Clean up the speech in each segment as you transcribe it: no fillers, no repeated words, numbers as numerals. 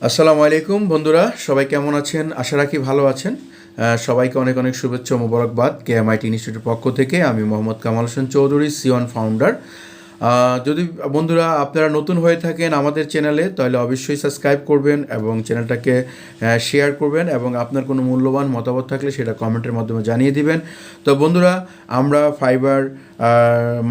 আসসালামু আলাইকুম বন্ধুরা, সবাই কেমন আছেন? আশা রাখি ভালো আছেন। সবাইকে অনেক অনেক শুভেচ্ছা ও মোবারকবাদ। kmitInstitute ইনস্টিটিউটের পক্ষ থেকে আমি মোহাম্মদ কামাল হোসেন চৌধুরী, সিওন ফাউন্ডার। যদি বন্ধুরা আপনারা নতুন হয়ে থাকেন আমাদের চ্যানেলে, তাহলে অবশ্যই সাবস্ক্রাইব করবেন এবং চ্যানেলটাকে শেয়ার করবেন এবং আপনার কোনো মূল্যবান মতামত থাকলে সেটা কমেন্টের মাধ্যমে জানিয়ে দিবেন। তো বন্ধুরা, আমরা ফাইবার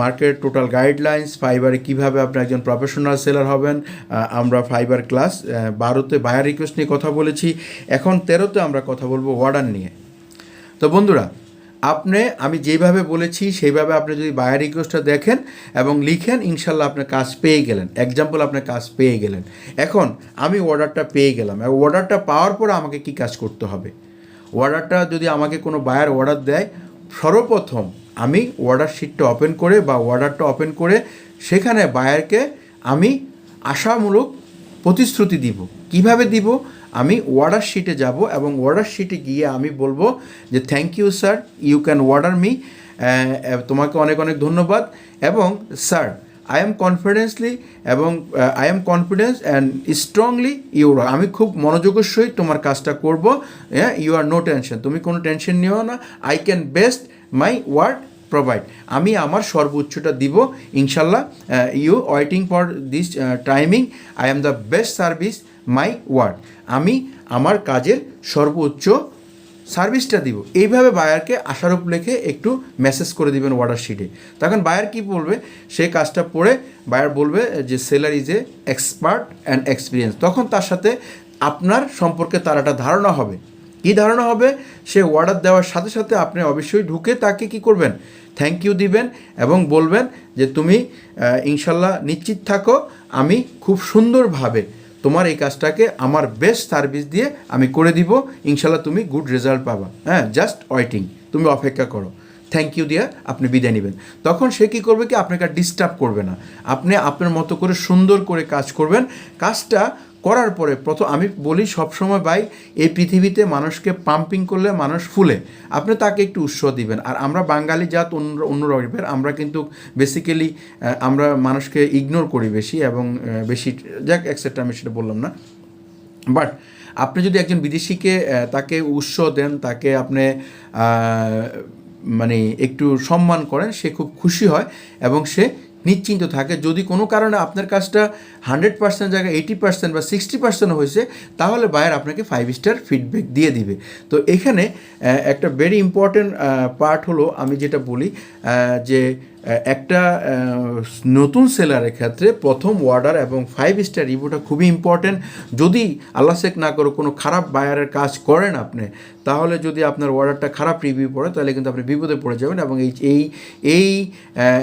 মার্কেট টোটাল গাইডলাইন্স, ফাইবারে কীভাবে আপনি একজন প্রফেশনাল সেলার হবেন, আমরা ফাইবার ক্লাস 12তে বায়ার রিকোয়েস্ট নিয়ে কথা বলেছি। এখন 13তে আমরা কথা বলবো অর্ডার নিয়ে। তো বন্ধুরা, আমি যেভাবে বলেছি সেইভাবে আপনি যদি বায়ার রিকোয়েস্টটা দেখেন এবং লিখেন, ইনশাল্লাহ আপনার কাজ পেয়ে গেলেন। এক্সাম্পল, আপনার কাজ পেয়ে গেলেন। এখন আমি অর্ডারটা পেয়ে গেলাম, অর্ডারটা পাওয়ার পরে আমাকে কি কাজ করতে হবে? অর্ডারটা যদি আমাকে কোনো বায়ার অর্ডার দেয়, সর্বপ্রথম আমি অর্ডার শিটটা ওপেন করে বা অর্ডারটা ওপেন করে সেখানে বায়ারকে আমি আশামূলক প্রতিশ্রুতি দিব। কিভাবে দিব? আমি অর্ডার শিটে যাব এবং অর্ডার শিটে গিয়ে আমি বলবো যে thank you sir, you can order me, তোমাকে অনেক অনেক ধন্যবাদ। এবং sir, I am confidence and strongly আমি খুব মনোযোগের সহিত তোমার কাজটা করবো। ইউ আর নো টেনশন, তুমি কোনো টেনশন নিও না। I can best my word provide, আমি আমার সর্বোচ্চটা দিব ইনশাল্লাহ। You waiting for this timing, I am the best service my word, আমি আমার কাজের সর্বোচ্চ সার্ভিসটা দিব। এইভাবে বায়ারকে আশারূপ লেখে একটু মেসেজ করে দিবেন অর্ডার শিটে। তখন বায়ার কি বলবে? সে কাজটা পড়ে বায়ার বলবে যে seller is a expert and experience. তখন তার সাথে আপনার সম্পর্কে তার একটা ধারণা হবে। কী ধারণা হবে? সে অর্ডার দেওয়ার সাথে সাথে আপনি অবশ্যই ঢুকে তাকে কি করবেন? থ্যাংক ইউ দিবেন এবং বলবেন যে তুমি ইনশাল্লাহ নিশ্চিত থাকো, আমি খুব সুন্দরভাবে তোমার এই কাজটাকে আমার বেস্ট সার্ভিস দিয়ে আমি করে দিব, ইনশাল্লাহ তুমি গুড রেজাল্ট পাবা। জাস্ট ওয়েটিং, তুমি অপেক্ষা করো। থ্যাংক ইউ দিয়ে আপনি বিদায় নেবেন। তখন সে কী করবে? কি আপনাকে ডিস্টার্ব করবে না, আপনি আপনার মতো করে সুন্দর করে কাজ করবেন। কাজটা করার পরে আমি বলি সবসময় ভাই, এই পৃথিবীতে মানুষকে পাম্পিং করলে মানুষ ফুলে, আপনি তাকে একটু উৎসাহ দিবেন। আর আমরা বাঙালি জাত অন্য রকমের, আমরা কিন্তু বেসিক্যালি আমরা মানুষকে ইগনোর করি বেশি এবং বেশি যাক এক্সেট্রা, আমি সেটা বললাম না। বাট আপনি যদি একজন বিদেশিকে তাকে উৎসাহ দেন, তাকে আপনি মানে একটু সম্মান করেন, সে খুব খুশি হয় এবং সে নিশ্চিন্ত থাকে। যদি কোনো কারণে আপনার কাজটা 100% জায়গায় 80% বা 60% হয়েছে, তাহলে বায়ার আপনাকে 5 স্টার ফিডব্যাক দিয়ে দিবে। তো এখানে একটা ভেরি ইম্পর্টেন্ট পার্ট হলো, আমি যেটা বলি যে একটা নতুন সেলারের ক্ষেত্রে প্রথম অর্ডার এবং 5 স্টার রিভিউটা খুবই ইম্পর্টেন্ট। যদি আল্লাহ শেখ না করো কোনো খারাপ বায়ারের কাজ করেন আপনি, তাহলে যদি আপনার অর্ডারটা খারাপ রিভিউ পড়ে, তাহলে কিন্তু আপনি বিপদে পড়ে যাবেন এবং এই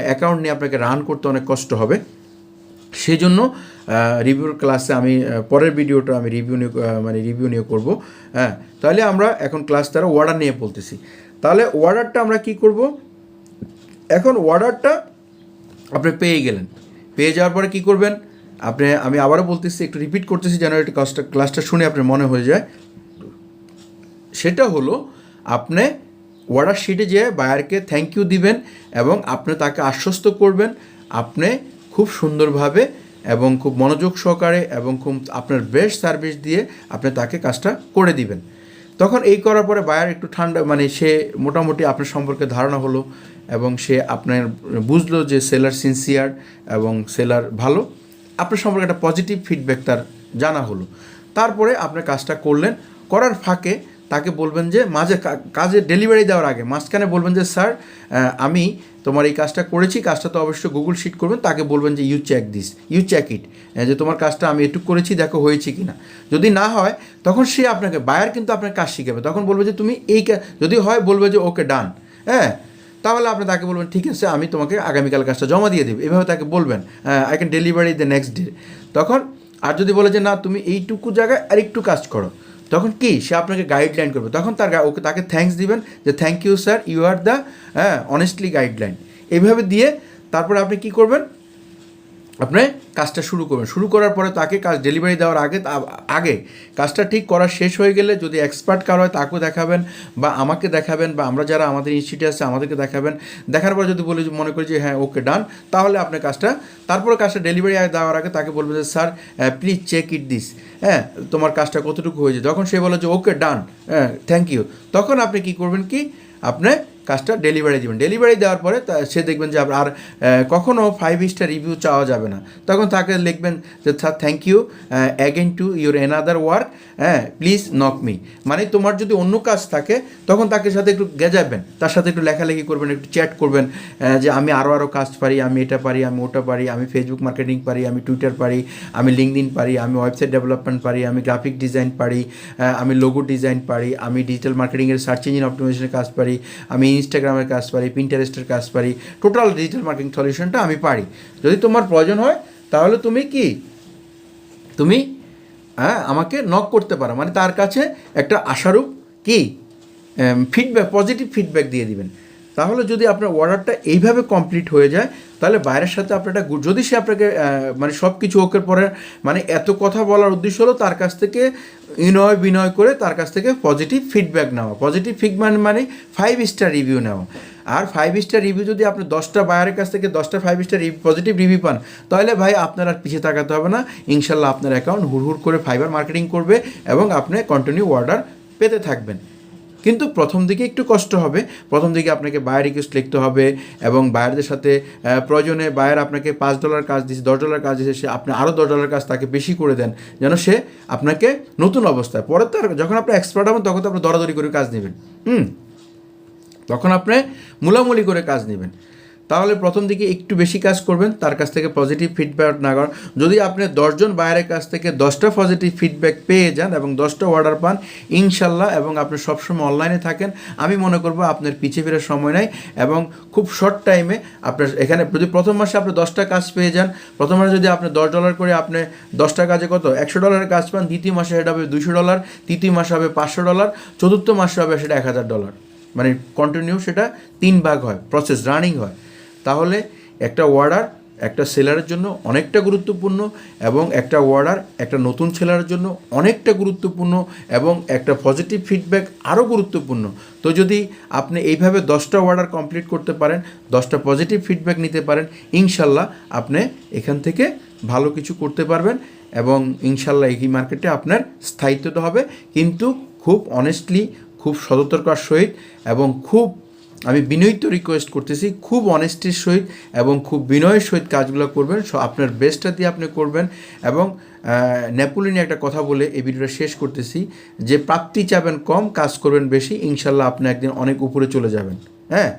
অ্যাকাউন্ট নিয়ে আপনাকে রান করতে অনেক কষ্ট হবে। সেই জন্য রিভিউর ক্লাসে আমি পরের ভিডিওটা আমি রিভিউ নিয়ে করবো। তাহলে আমরা এখন ক্লাস তারা অর্ডার নিয়ে বলতেছি। তাহলে অর্ডারটা আমরা কি করব? এখন অর্ডারটা আপনি পেয়ে গেলেন, পেয়ে যাওয়ার পরে কি করবেন? আমি আবারও বলতেছি, একটু রিপিট করতেছি যেন এটা ক্লাসটা শুনে আপনার মনে হয়ে যায়। সেটা হলো, আপনি অর্ডার শিটে যেয়ে বায়ারকে থ্যাংক ইউ দিবেন এবং আপনি তাকে আশ্বস্ত করবেন আপনি খুব সুন্দরভাবে এবং খুব মনোযোগ সহকারে এবং খুব আপনার বেস্ট সার্ভিস দিয়ে আপনি তাকে কাজটা করে দিবেন। তখন এই করার পরে বায়ার একটু ঠান্ডা, সে মোটামুটি আপনার সম্পর্কে ধারণা হলো এবং সে আপনার বুঝলো যে সেলার সিনসিয়ার এবং সেলার ভালো, আপনার সম্পর্কে একটা পজিটিভ ফিডব্যাক তার জানা হলো। তারপরে আপনি কাজটা করলেন, করার ফাঁকে তাকে বলবেন যে কাজের ডেলিভারি দেওয়ার আগে মাঝখানে বলবেন যে স্যার, আমি তোমার এই কাজটা করেছি, কাজটা তো অবশ্যই গুগল শিট করবেন। তাকে বলবেন যে ইউ চেক ইট, যে তোমার কাজটা আমি এটুকু করেছি, দেখো হয়েছে কি না। যদি না হয়, তখন সে আপনাকে বায়ার কিন্তু আপনার কাজ শিখাবে। তখন বলবে যে তুমি যদি হয় বলবে যে ওকে ডান, তাহলে আপনি তাকে বলবেন ঠিক আছে, আমি তোমাকে আগামীকাল কাজটা জমা দিয়ে দেবো, এভাবে তাকে বলবেন I can delivery the next day. তখন আর যদি বলে যে না, তুমি এইটুকু জায়গায় আর একটু কাজ করো, তখন কি সে আপনাকে গাইডলাইন করবে। তখন তাকে থ্যাঙ্কস দিবেন যে thank you sir, you are the honestly guideline. এইভাবে দিয়ে তারপরে আপনি কি করবেন? আপনি কাজটা শুরু করবেন। শুরু করার পরে তাকে কাজ ডেলিভারি দেওয়ার আগে কাজটা ঠিক করা শেষ হয়ে গেলে যদি এক্সপার্ট কারো হয় তাকেও দেখাবেন বা আমাকে দেখাবেন বা আমরা যারা আমাদের ইনস্টিটিউটে আছে আমাদেরকে দেখাবেন। দেখার পর যদি বলি মনে করি যে হ্যাঁ ওকে ডান, তাহলে আপনি কাজটা তারপরে কাজটা ডেলিভারি দেওয়ার আগে তাকে বলবেন যে sir please check it this, হ্যাঁ তোমার কাজটা কতটুকু হয়েছে। যখন সে বলে যে ওকে ডান, হ্যাঁ থ্যাংক ইউ, তখন আপনি কি করবেন কি আপনি কাজটা ডেলিভারি দেবেন। ডেলিভারি দেওয়ার পরে সে দেখবেন যে আর কখনও 5 স্টার রিভিউ চাওয়া যাবে না। তখন তাকে লিখবেন যে sir thank you again to your another work, হ্যাঁ প্লিজ নক মি। মানে তোমার যদি অন্য কাজ থাকে তখন তাকে সাথে একটু গেজাবেন, তার সাথে একটু লেখালেখি করবেন, একটু চ্যাট করবেন যে আমি আরও কাজ পারি, আমি এটা পারি, আমি ওটা পারি, আমি ফেসবুক মার্কেটিং পারি, আমি টুইটার পারি, আমি লিঙ্কডইন পারি, আমি ওয়েবসাইট ডেভেলপমেন্ট পারি, আমি গ্রাফিক ডিজাইন পারি, আমি লোগো ডিজাইন পারি, আমি ডিজিটাল মার্কেটিংয়ের সার্চ ইঞ্জিন অপটিমাইজেশনের কাজ পারি, আমি ইনস্টাগ্রামের কাজ পারি, পিন্টারেস্টের কাজ পারি, টোটাল ডিজিটাল মার্কেটিং সলিউশনটা আমি পারি। যদি তোমার প্রয়োজন হয় তাহলে তুমি আমাকে নক করতে পারো। মানে তার কাছে একটা আশারূপ ফিডব্যাক, পজিটিভ ফিডব্যাক দিয়ে দিবেন। তাহলে যদি আপনার অর্ডারটা এইভাবে কমপ্লিট হয়ে যায় তাহলে বাইরের সাথে আপনার একটা যদি সে আপনাকে মানে সব কিছু ওকে পরে মানে এত কথা বলার উদ্দেশ্য হলো তার কাছ থেকে বিনয় করে তার কাছ থেকে পজিটিভ ফিডব্যাক নেওয়া। পজিটিভ ফিডব্যাক মানে 5 স্টার রিভিউ নেওয়া। আর 5 স্টার রিভিউ যদি আপনি 10টা বায়ারের কাছ থেকে 10টা 5 স্টার পজিটিভ রিভিউ পান তাহলে ভাই আপনার আর পিছিয়ে তাকাতে হবে না। ইনশাল্লাহ আপনার অ্যাকাউন্ট হুড় করে ফাইবার মার্কেটিং করবে এবং আপনি কন্টিনিউ অর্ডার পেতে থাকবেন। কিন্তু প্রথম দিকে একটু কষ্ট হবে। প্রথম দিকে আপনাকে বায়ার রিকোয়েস্ট লিখতে হবে এবং বায়ারদের সাথে প্রয়োজনে বায়ার আপনাকে $5 কাজ দিচ্ছে, $10 কাজ দিচ্ছে, সে আপনি আরও $10 কাজ তাকে বেশি করে দেন যেন সে আপনাকে নতুন অবস্থায় পরে তার যখন আপনি এক্সপার্ট হবেন তখন তো আপনি দরাদরি করে কাজ নেবেন, তখন আপনি মূলামূলি করে কাজ নেবেন। তাহলে প্রথম দিকে একটু বেশি কাজ করবেন, তার কাছ থেকে পজিটিভ ফিডব্যাক না করেন। যদি আপনি 10 জন বায়ারের কাছ থেকে 10টা পজিটিভ ফিডব্যাক পেয়ে যান এবং 10টা অর্ডার পান ইনশাল্লাহ, এবং আপনি সবসময় অনলাইনে থাকেন, আমি মনে করবো আপনার পিছিয়ে ফেরার সময় নাই এবং খুব শর্ট টাইমে আপনার এখানে যদি প্রথম মাসে আপনি 10টা কাজ পেয়ে যান, প্রথম মাসে যদি আপনি $10 করে আপনি 10টা কাজে কত $100 কাজ পান, দ্বিতীয় মাসে সেটা হবে $200, তৃতীয় মাসে হবে $500, চতুর্থ মাসে হবে সেটা $1000। মানে কন্টিনিউ সেটা 3 ভাগ হয়, প্রসেস রানিং হয়। তাহলে একটা অর্ডার একটা সেলারের জন্য অনেকটা গুরুত্বপূর্ণ এবং একটা অর্ডার একটা নতুন সেলারের জন্য অনেকটা গুরুত্বপূর্ণ এবং একটা পজিটিভ ফিডব্যাক আরও গুরুত্বপূর্ণ। তো যদি আপনি এইভাবে 10টা অর্ডার কমপ্লিট করতে পারেন, 10টা পজিটিভ ফিডব্যাক নিতে পারেন, ইনশাল্লাহ আপনি এখান থেকে ভালো কিছু করতে পারবেন এবং ইনশাল্লাহ এই মার্কেটে আপনার স্থায়িত্বটা হবে। কিন্তু খুব অনেস্টলি, খুব সততার সহিত এবং খুব আমি বিনয়িত রিকোয়েস্ট করতেছি, খুব অনেস্টির সহিত এবং খুব বিনয়ের সহিত কাজগুলো করবেন, আপনার বেস্টটা দিয়ে আপনি করবেন। এবং নেপোলিয়নের একটা কথা বলে এই ভিডিওটা শেষ করতেছি যে প্রাপ্তি চাবেন কম, কাজ করবেন বেশি, ইনশাল্লাহ আপনি একদিন অনেক উপরে চলে যাবেন। হ্যাঁ,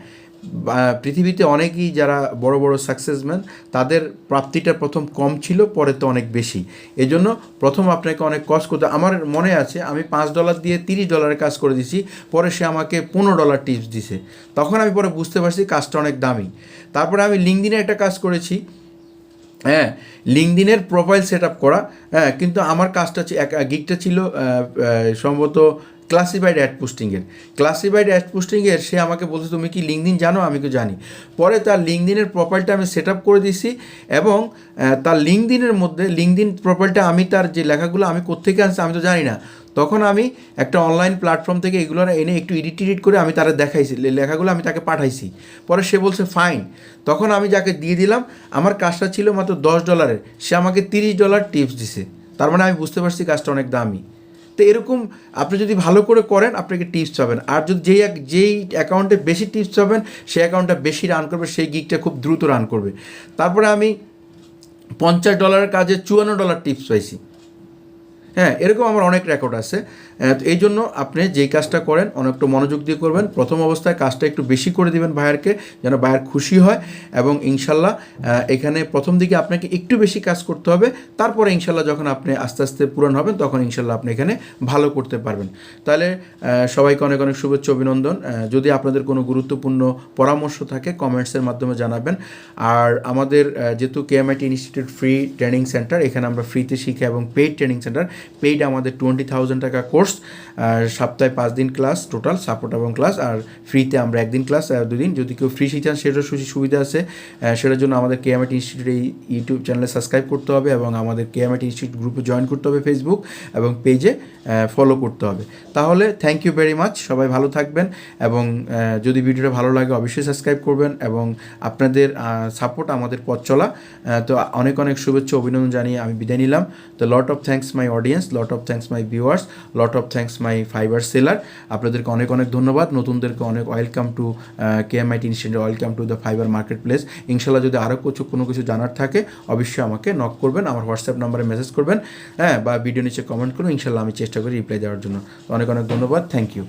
পৃথিবীতে অনেকেই যারা বড় বড় সাকসেসম্যান তাদের প্রাপ্তিটা প্রথম কম ছিল, পরে তো অনেক বেশি। এই জন্য প্রথম আপনাকে অনেক কষ্ট করতে। আমার মনে আছে আমি $5 দিয়ে $30 কাজ করে দিছি, পরে সে আমাকে $15 টিপস দিছে, তখন আমি পরে বুঝতে পারছি কাজটা অনেক দামি। তারপরে আমি লিঙ্কডইনে একটা কাজ করেছি, হ্যাঁ লিঙ্কডইনের প্রোফাইল সেট আপ করা, হ্যাঁ কিন্তু আমার কাজটা গিগটা ছিল সম্ভবত ক্লাসিফাইড অ্যাড পোস্টিংয়ের। সে আমাকে বলছে তুমি কি লিঙ্কডইন জানো? আমি তো জানি। পরে তার লিঙ্কডইনের প্রোফাইলটা আমি সেট আপ করে দিছি এবং তার লিঙ্কডইনের মধ্যে লিঙ্কডইন প্রোফাইলটা আমি তার যে লেখাগুলো আমি কোত্থেকে আনছি আমি তো জানি না, তখন আমি একটা অনলাইন প্ল্যাটফর্ম থেকে এগুলো এনে একটু এডিট করে আমি তারা দেখাইছি, লেখাগুলো আমি তাকে পাঠাইছি। পরে সে বলছে ফাইন, তখন আমি যাকে দিয়ে দিলাম, আমার কাজটা ছিল মাত্র $10, সে আমাকে $30 টিপস দিছে। তার মানে আমি বুঝতে পারছি কাজটা অনেক দামি। তো এরকম আপনি যদি ভালো করে করেন আপনাকে টিপস পাবেন, আর যদি যেই অ্যাকাউন্টে বেশি টিপস পাবেন সেই অ্যাকাউন্টটা বেশি রান করবে, সেই গিগটা খুব দ্রুত রান করবে। তারপরে আমি $50 কাজে $54 টিপস পাইছি। হ্যাঁ, এরকম আমার অনেক রেকর্ড আছে। তো এই জন্য আপনি যেই কাজটা করেন অনেকটা মনোযোগ দিয়ে করবেন। প্রথম অবস্থায় কাজটা একটু বেশি করে দিবেন বায়ারকে, যেন বায়ার খুশি হয় এবং ইনশাল্লাহ এখানে প্রথম দিকে আপনাকে একটু বেশি কাজ করতে হবে। তারপরে ইনশাল্লাহ যখন আপনি আস্তে আস্তে পূরণ হবেন তখন ইনশাল্লাহ আপনি এখানে ভালো করতে পারবেন। তাহলে সবাইকে অনেক অনেক শুভেচ্ছা, অভিনন্দন। যদি আপনাদের কোনো গুরুত্বপূর্ণ পরামর্শ থাকে কমেন্টসের মাধ্যমে জানাবেন। আর আমাদের যেহেতু kmitInstitute ফ্রি ট্রেনিং সেন্টার, এখানে আমরা ফ্রিতে শিখি এবং পেইড ট্রেনিং সেন্টার, পেইড আমাদের 20,000 টাকা কোর্স, সপ্তাহে 5 দিন ক্লাস টোটাল সাপোর্ট এবং ক্লাস, আর ফ্রিতে আমরা 1 দিন ক্লাস 2 দিন। যদি কেউ ফ্রি শিখতে চান সেটার সুবিধা আছে, সেটার জন্য আমাদের kmitInstitute ইনস্টিটিউট এই ইউটিউব চ্যানেলে সাবস্ক্রাইব করতে হবে এবং আমাদের kmitInstitute ইনস্টিটিউট গ্রুপে জয়েন করতে হবে ফেসবুক এবং পেজে ফলো করতে হবে। তাহলে থ্যাংক ইউ ভেরি মাচ, সবাই ভালো থাকবেন এবং যদি ভিডিওটা ভালো লাগে অবশ্যই সাবস্ক্রাইব করবেন এবং আপনাদের সাপোর্ট আমাদের পথ চলা। তো অনেক অনেক শুভেচ্ছা অভিনন্দন জানিয়ে আমি বিদায় নিলাম। তো lot of thanks my audience, lot of thanks my viewers, lot of thanks my fibre seller. আপনাদেরকে অনেক অনেক ধন্যবাদ, নতুনদেরকে অনেক welcome to kmitInstitute, welcome to the fibre market place. ইনশাল্লাহ যদি আরও কোনো কিছু জানার থাকে অবশ্যই আমাকে নক করবেন, আমার হোয়াটসঅ্যাপ নাম্বারে মেসেজ করবেন, হ্যাঁ, বা ভিডিও নিচে কমেন্ট করুন, ইনশাল্লাহ আমি চেষ্টা করি রিপ্লাই দেওয়ার জন্য। অনেক অনেক ধন্যবাদ, থ্যাংক ইউ।